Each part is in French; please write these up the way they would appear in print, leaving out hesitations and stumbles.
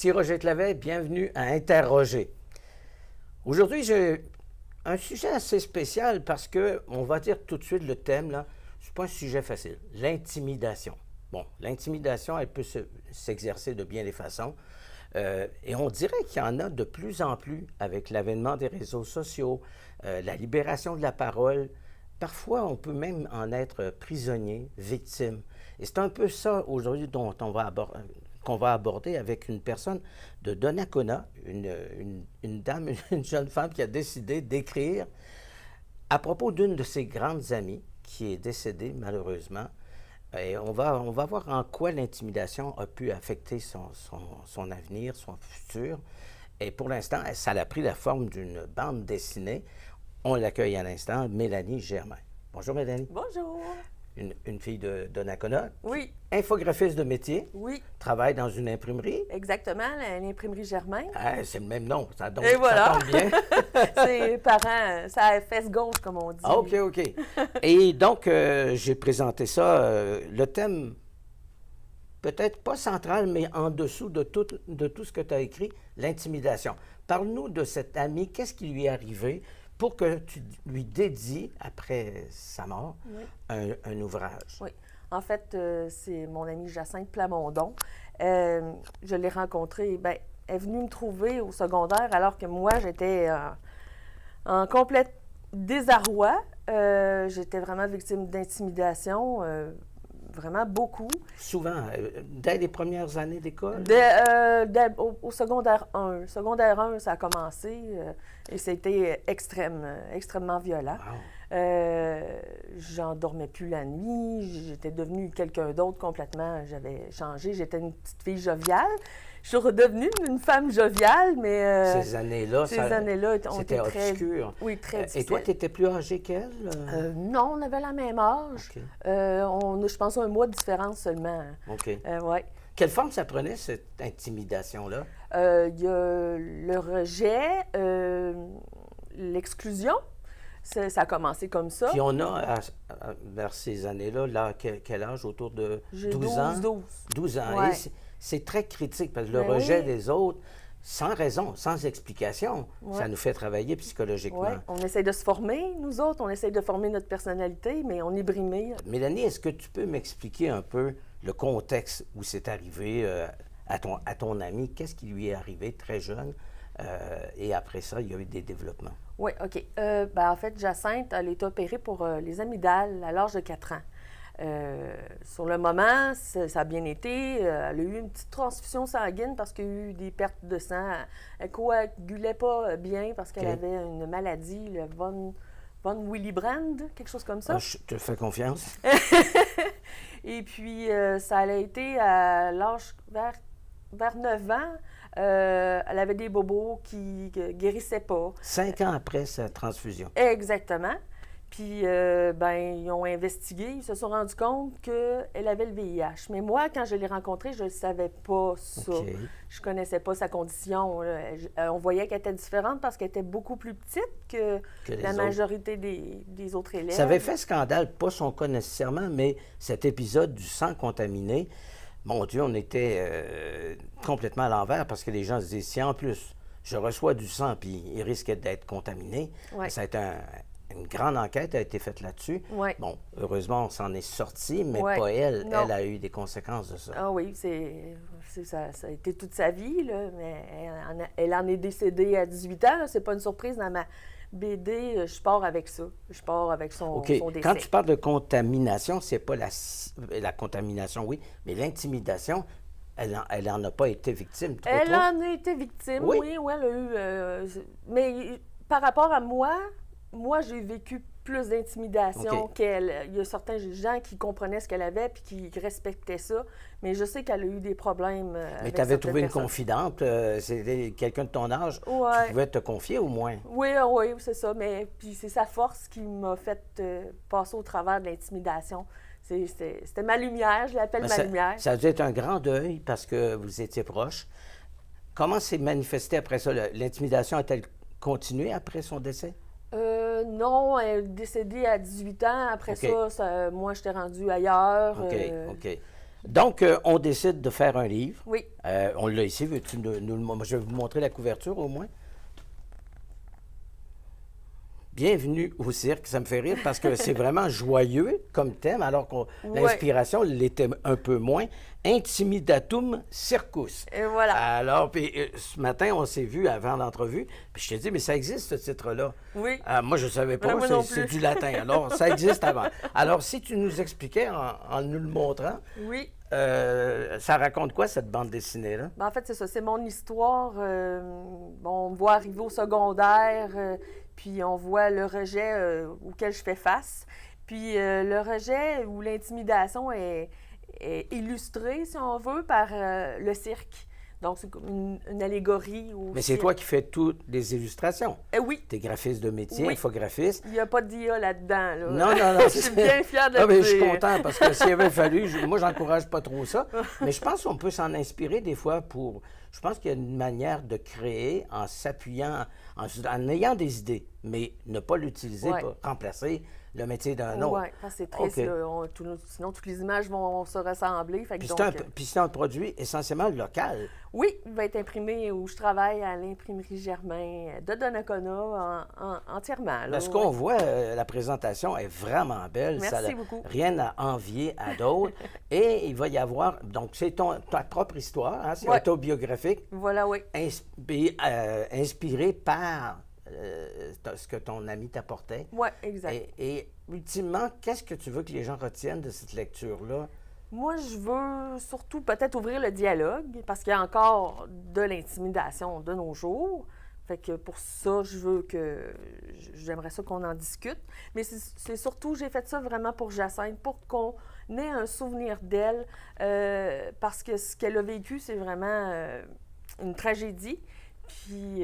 Ici Roger Clavet, bienvenue à Interroger. Aujourd'hui, j'ai un sujet assez spécial parce que, on va dire tout de suite le thème, là, c'est pas un sujet facile, l'intimidation. Bon, l'intimidation, elle peut s'exercer de bien des façons. Et on dirait qu'il y en a de plus en plus avec l'avènement des réseaux sociaux, la libération de la parole. Parfois, on peut même en être prisonnier, victime. Et c'est un peu ça aujourd'hui qu'on va aborder avec une personne de Donnacona, une dame, une jeune femme qui a décidé d'écrire à propos d'une de ses grandes amies qui est décédée malheureusement. Et on va voir en quoi l'intimidation a pu affecter son avenir, son futur. Et pour l'instant, ça a pris la forme d'une bande dessinée. On l'accueille à l'instant, Mélanie Germain. Bonjour Mélanie. Bonjour. Une fille de Donnacona. Oui. Infographiste de métier. Oui. Travaille dans une imprimerie. Exactement, l'imprimerie Germain. Ah, c'est le même nom, ça tombe bien. C'est parents, ça a fesse gauche, comme on dit. OK. Et donc, j'ai présenté ça, le thème, peut-être pas central, mais en dessous de tout ce que tu as écrit, l'intimidation. Parle-nous de cette amie, qu'est-ce qui lui est arrivé pour que tu lui dédies, après sa mort, un ouvrage. Oui. En fait, c'est mon amie Jacinthe Plamondon. Je l'ai rencontrée, elle est venue me trouver au secondaire alors que moi, j'étais en complet désarroi. J'étais vraiment victime d'intimidation, vraiment beaucoup. Souvent, dès les premières années d'école? Au secondaire 1. Secondaire 1, ça a commencé et c'était extrêmement violent. Wow. J'en dormais plus la nuit, j'étais devenue quelqu'un d'autre complètement, j'avais changé, j'étais une petite fille joviale. Je suis redevenue une femme joviale, mais... Ces années-là, ont c'était été très obscur. Oui, très difficiles. Et toi, tu étais plus âgée qu'elle? Non, on avait la même âge. Okay. On a, je pense, un mois de différence seulement. OK. Ouais. Quelle forme ça prenait, cette intimidation-là? Il y a le rejet, l'exclusion. Ça a commencé comme ça. Puis on a, vers ces années-là, quel âge? Autour de 12 ans? 12 ans. Ouais. Et c'est très critique, parce que le rejet des autres, sans raison, sans explication, ça nous fait travailler psychologiquement. Ouais. On essaie de se former, nous autres, on essaie de former notre personnalité, mais on est brimé. Mélanie, est-ce que tu peux m'expliquer un peu le contexte où c'est arrivé à ton ami? Qu'est-ce qui lui est arrivé très jeune? Et après ça, il y a eu des développements. Oui, OK. En fait, Jacinthe, elle a été opérée pour les amygdales à l'âge de 4 ans. Sur le moment, ça a bien été. Elle a eu une petite transfusion sanguine parce qu'il y a eu des pertes de sang. Elle ne coagulait pas bien parce qu'elle avait une maladie, le von Willebrand, quelque chose comme ça. Je te fais confiance. Et puis, ça a été à l'âge vers 9 ans. Elle avait des bobos qui ne guérissaient pas. 5 ans après sa transfusion. Exactement. Puis, ils ont investigué, ils se sont rendus compte qu'elle avait le VIH. Mais moi, quand je l'ai rencontrée, je ne savais pas ça. Okay. Je ne connaissais pas sa condition. On voyait qu'elle était différente parce qu'elle était beaucoup plus petite que la majorité des autres élèves. Ça avait fait scandale, pas son cas nécessairement, mais cet épisode du sang contaminé, mon Dieu, on était complètement à l'envers parce que les gens se disaient, si en plus je reçois du sang puis il risque d'être contaminé, ça a été une grande enquête a été faite là-dessus. Ouais. Bon, heureusement, on s'en est sorti, mais pas elle. Non. Elle a eu des conséquences de ça. Ah oui, ça a été toute sa vie, là, mais elle en est décédée à 18 ans. C'est pas une surprise dans ma BD. Je pars avec ça. Je pars avec son décès. Quand tu parles de contamination, c'est pas la contamination, oui, mais l'intimidation, elle en a pas été victime. Elle en a été victime, oui, elle a eu... mais par rapport à moi, j'ai vécu plus d'intimidation qu'elle. Il y a certains gens qui comprenaient ce qu'elle avait puis qui respectaient ça, mais je sais qu'elle a eu des problèmes Mais tu avais trouvé une confidente, c'était quelqu'un de ton âge qui pouvait te confier au moins. Oui, c'est ça, mais puis c'est sa force qui m'a fait passer au travers de l'intimidation. C'était ma lumière, je l'appelle ma lumière. Ça a dû être un grand deuil parce que vous étiez proches. Comment s'est manifesté après ça? L'intimidation a-t-elle continué après son décès? Non, elle est décédée à 18 ans. Après ça, moi, j'étais rendue ailleurs. OK. Donc, on décide de faire un livre. Oui. On l'a ici. Veux-tu je vais vous montrer la couverture au moins. Bienvenue au cirque, ça me fait rire parce que c'est vraiment joyeux comme thème, alors que l'inspiration l'était un peu moins. Intimidatum Circus. Et voilà. Alors, puis ce matin, on s'est vu avant l'entrevue, puis je t'ai dit, mais ça existe ce titre-là. Oui. Moi, je ne savais pas, Moi non c'est plus. du latin, alors ça existe avant. Alors, si tu nous expliquais en nous le montrant, Oui. ça raconte quoi cette bande dessinée-là? Ben, en fait, c'est ça, c'est mon histoire. On me voit arriver au secondaire, puis on voit le rejet auquel je fais face. Puis le rejet ou l'intimidation est illustré, si on veut, par le cirque. Donc, c'est comme une allégorie au Mais c'est cirque. toi qui fais toutes les illustrations. Oui, Tu es graphiste de métier, Oui. infographiste. il n'y a pas d'IA là-dedans. Là. Non, non, non. Je suis bien fière de Ah, le mais je suis dire. content parce que s'il avait fallu, moi, j'encourage pas trop ça. Mais je pense qu'on peut s'en inspirer des fois pour. Je pense qu'il y a une manière de créer en s'appuyant, en ayant des idées, mais ne pas l'utiliser Ouais. pour remplacer le métier d'un autre. Oui, c'est triste. OK. Là. Sinon, toutes les images vont se ressembler. Fait que Puis donc, c'est un produit essentiellement local. oui, il va être imprimé où je travaille à l'imprimerie Germain de Donnacona entièrement. Là, Parce qu'on voit, la présentation est vraiment belle. Merci Ça n'a beaucoup. rien à envier à d'autres. Et il va y avoir, donc c'est ta propre histoire, hein, c'est Ouais. autobiographique, Voilà, oui. inspiré par ce que ton ami t'apportait. Oui, exact. Et ultimement, qu'est-ce que tu veux que les gens retiennent de cette lecture-là? Moi, je veux surtout peut-être ouvrir le dialogue parce qu'il y a encore de l'intimidation de nos jours. Fait que pour ça, j'aimerais ça qu'on en discute. Mais c'est surtout, j'ai fait ça vraiment pour Jacinthe, pour qu'on ait un souvenir d'elle, parce que ce qu'elle a vécu, c'est vraiment une tragédie. Puis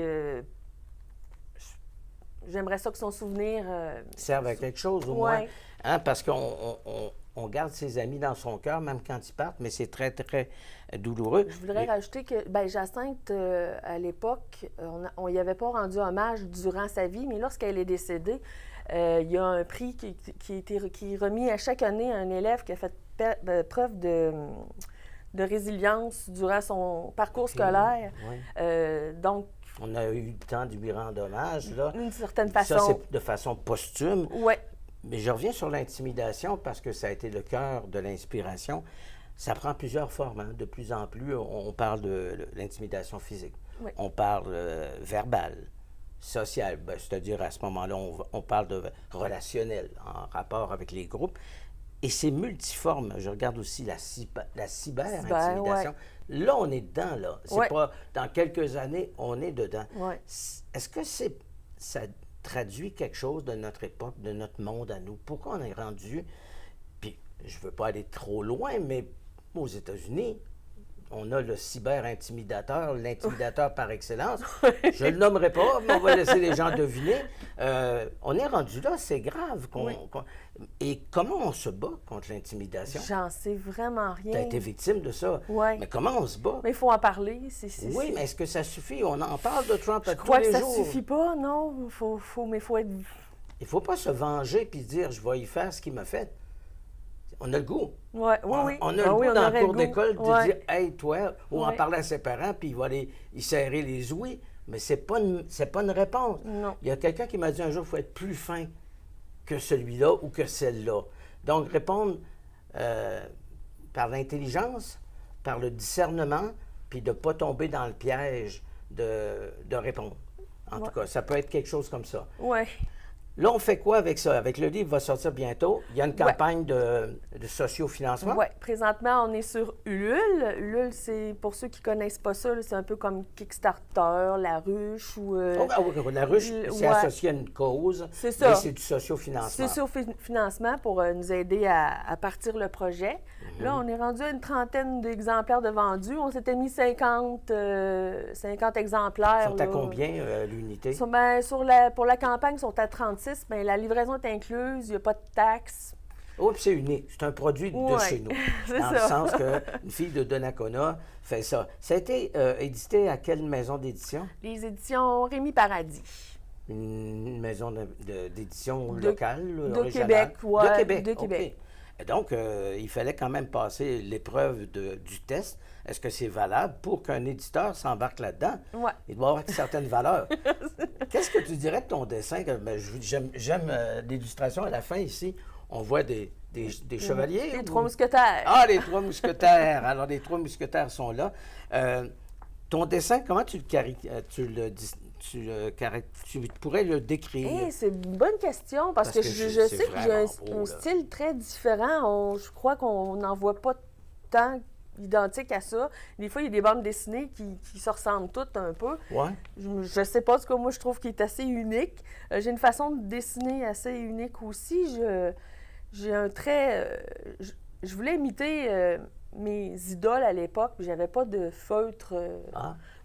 j'aimerais ça que son souvenir Serve à quelque chose, au moins. Ouais. Hein, parce qu'on garde ses amis dans son cœur, même quand ils partent, mais c'est très, très douloureux. Je voudrais rajouter que Jacinthe, à l'époque, on n'y avait pas rendu hommage durant sa vie, mais lorsqu'elle est décédée, il y a un prix qui est remis à chaque année à un élève qui a fait preuve de résilience durant son parcours scolaire. Oui. Donc, On a eu le temps de lui rendre hommage, là. d'une certaine Ça, façon. c'est de façon posthume. Oui, Mais je reviens sur l'intimidation parce que ça a été le cœur de l'inspiration. Ça prend plusieurs formes. Hein. De plus en plus, on parle de l'intimidation physique. Oui. On parle verbale, sociale. Ben, c'est-à-dire, à ce moment-là, on parle de relationnel, en rapport avec les groupes. Et c'est multiforme. Je regarde aussi la cyber-intimidation. Là, on est dedans, là. C'est Ouais. pas... Dans quelques années, on est dedans. Ouais. Est-ce que ça traduit quelque chose de notre époque, de notre monde à nous? Pourquoi on est rendu... Puis, je veux pas aller trop loin, mais aux États-Unis, on a le cyber-intimidateur, l'intimidateur par excellence. Je ne le nommerai pas, mais on va laisser les gens deviner. On est rendu là, c'est grave. Et comment on se bat contre l'intimidation? J'en sais vraiment rien. Tu as été victime de ça. Ouais. Mais comment on se bat? Mais il faut en parler. Oui, mais est-ce que ça suffit? On en parle de Trump à Je tous crois les que ça jours. suffit pas, non. Mais il faut être... Il ne faut pas se venger puis dire je vais y faire ce qu'il m'a fait. On a le goût. Ouais, oui. On a le goût dans le cours d'école de Ouais. dire hey, toi, ou en Ouais. parler à ses parents, puis il va aller y serrer les ouïes. Mais c'est pas une réponse. Non. Il y a quelqu'un qui m'a dit un jour il faut être plus fin que celui-là ou que celle-là. Donc, répondre par l'intelligence, par le discernement, puis de ne pas tomber dans le piège de répondre. En tout cas, ça peut être quelque chose comme ça. Ouais. Là, on fait quoi avec ça? Avec le livre qui va sortir bientôt, il y a une campagne de sociofinancement. Oui, présentement, on est sur Ulule. Ulule, c'est, pour ceux qui ne connaissent pas ça, là, c'est un peu comme Kickstarter, La Ruche ou... Oui, la ruche, c'est ouais. associé à une cause, C'est ça. mais c'est du sociofinancement. C'est sur financement pour nous aider à partir le projet. Là, on est rendu à une trentaine d'exemplaires de vendus. On s'était mis 50 exemplaires. Ils sont à là. combien l'unité? Pour la campagne, ils sont à 36. Bien, la livraison est incluse, il n'y a pas de taxes. Oh, puis c'est unique. C'est un produit de Ouais, chez nous. c'est Dans ça. le sens qu'une fille de Donnacona fait ça. Ça a été édité à quelle maison d'édition? Les éditions Rémi Paradis. Une maison d'édition De- locale, de régionale? Québec, ouais, De Québec, de Québec. OK. Et donc, il fallait quand même passer l'épreuve du test. Est-ce que c'est valable pour qu'un éditeur s'embarque là-dedans? Ouais. Il doit avoir certaines valeurs. Qu'est-ce que tu dirais de ton dessin? Ben, j'aime l'illustration à la fin ici. On voit des chevaliers. Les trois mousquetaires. Ah, les trois mousquetaires. Alors, les trois mousquetaires sont là. Ton dessin, comment tu pourrais le décrire? C'est une bonne question parce que je sais que j'ai un style très différent. Je crois qu'on n'en voit pas tant identique à ça. Des fois, il y a des bandes dessinées qui se ressemblent toutes un peu. Ouais. Je sais pas, en tout cas, moi, je trouve qu'il est assez unique. J'ai une façon de dessiner assez unique aussi. J'ai un trait... je voulais imiter mes idoles à l'époque, puis j'avais pas de feutre.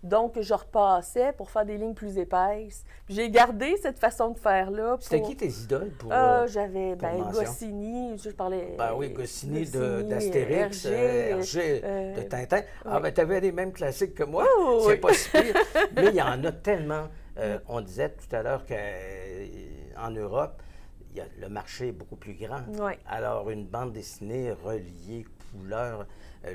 Donc, je repassais pour faire des lignes plus épaisses. Puis j'ai gardé cette façon de faire-là. C'était qui tes idoles pour j'avais Goscinny, je parlais... Ben oui, Goscinny d'Astérix, Hergé de Tintin. Ah, ben tu avais les mêmes classiques que moi. C'est pas si pire. Mais il y en a tellement. On disait tout à l'heure qu'en Europe, le marché est beaucoup plus grand. Oui. Alors, une bande dessinée reliée, couleur,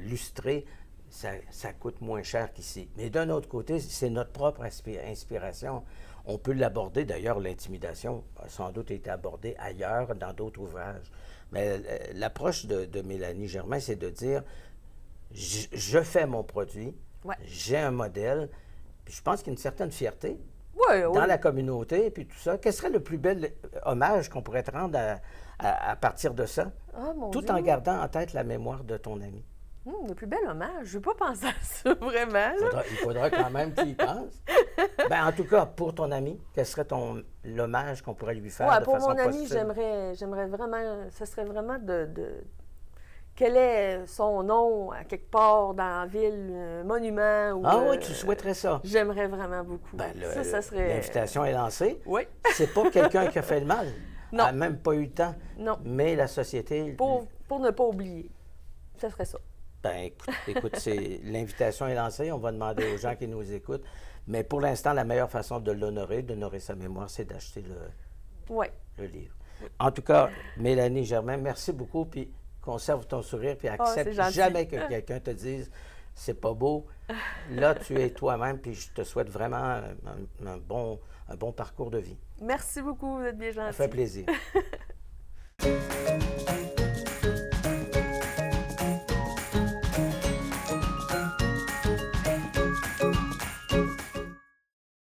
lustrée, ça coûte moins cher qu'ici. Mais d'un autre côté, c'est notre propre inspiration. On peut l'aborder, d'ailleurs, l'intimidation a sans doute été abordée ailleurs, dans d'autres ouvrages. Mais l'approche de Mélanie Germain, c'est de dire, je fais mon produit, j'ai un modèle, puis je pense qu'il y a une certaine fierté dans la communauté, puis tout ça. Quel serait le plus bel hommage qu'on pourrait te rendre à partir de ça, tout en gardant en tête la mémoire de ton ami? Le plus bel hommage, je ne veux pas penser à ça, vraiment. Il faudra quand même qu'il y pense. Ben, en tout cas, pour ton ami, quel serait l'hommage qu'on pourrait lui faire de façon pour mon ami, possible? j'aimerais vraiment, ce serait vraiment quel est son nom à quelque part dans la ville, un monument ou... Ah oui, tu souhaiterais ça? J'aimerais vraiment beaucoup. Ben, ça serait... L'invitation est lancée. Oui. C'est pas quelqu'un qui a fait le mal. Non. Elle n'a même pas eu le temps. Non. Mais la société... Pour ne pas oublier. Ça serait ça. Ben, écoute, l'invitation est lancée. On va demander aux gens qui nous écoutent. Mais pour l'instant, la meilleure façon d'honorer sa mémoire, c'est d'acheter le livre. Oui. En tout cas, Mélanie Germain, merci beaucoup. Puis conserve ton sourire. Puis accepte jamais que quelqu'un te dise « c'est pas beau ». Là, tu es toi-même. Puis je te souhaite vraiment un bon parcours de vie. Merci beaucoup. Vous êtes bien gentil. Ça fait plaisir.